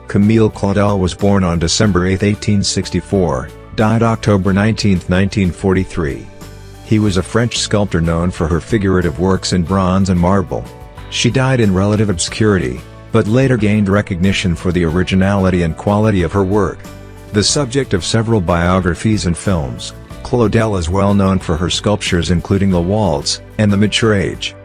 Camille Claudel was born on December 8, 1864, died October 19, 1943. He was a French sculptor known for her figurative works in bronze and marble. She died in relative obscurity, but later gained recognition for the originality and quality of her work. The subject of several biographies and films, Claudel is well known for her sculptures including the Waltz and the Mature Age.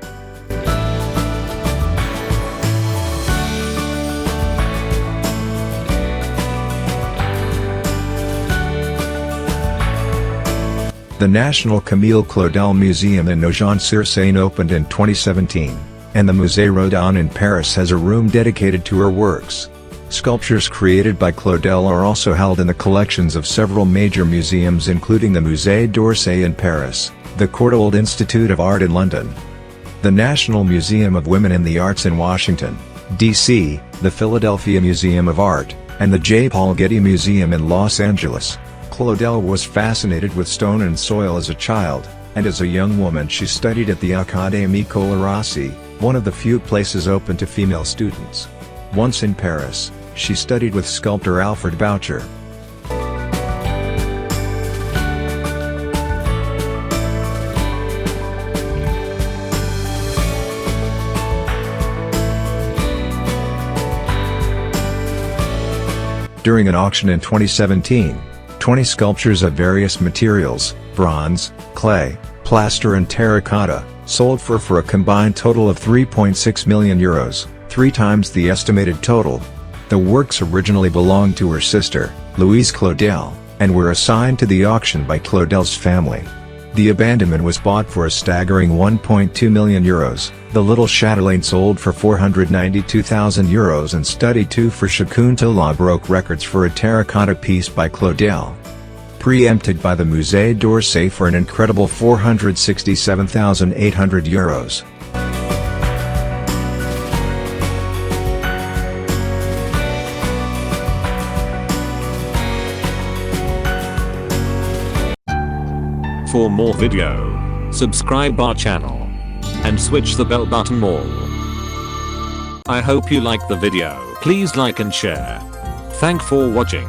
The National Camille Claudel Museum in Nogent-sur-Seine opened in 2017, and the Musée Rodin in Paris has a room dedicated to her works. Sculptures created by Claudel are also held in the collections of several major museums including the Musée d'Orsay in Paris, the Courtauld Institute of Art in London, the National Museum of Women in the Arts in Washington, D.C., the Philadelphia Museum of Art, and the J. Paul Getty Museum in Los Angeles. Claudel was fascinated with stone and soil as a child, and as a young woman she studied at the Accademia Colarossi, one of the few places open to female students. Once in Paris, she studied with sculptor Alfred Boucher. During an auction in 2017, 20 sculptures of various materials, bronze, clay, plaster and terracotta, sold for a combined total of €3.6 million, 3 times the estimated total. The works originally belonged to her sister, Louise Claudel, and were assigned to the auction by Claudel's family. The abandonment was bought for a staggering €1.2 million. The little chatelaine sold for €492,000 and Study 2 for Courtauld broke records for a terracotta piece by Claudel. Preempted by the Musée d'Orsay for an incredible €467,800. For more video, subscribe our channel and switch the bell button all. I hope you like the video. Please like and share. Thank for watching.